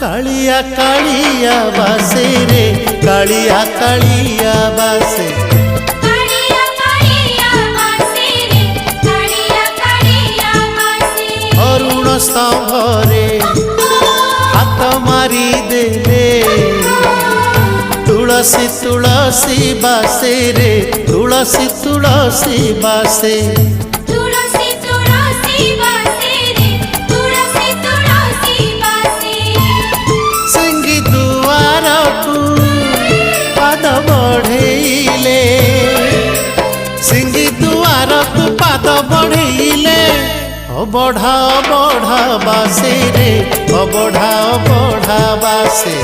कालिया कालिया बासे रे कालिया कालिया बासे अरुण स्तंभरे हाथ मारी देले तुलसी तुलसी बासे रे तुलसी तुलसी बासे सिंगी दुआर को पाद बढ़ेले सिंगी दुआर को पाद बढ़ेले बढ़ा बढ़ा बासे रे बढ़ा बढ़ा बासे।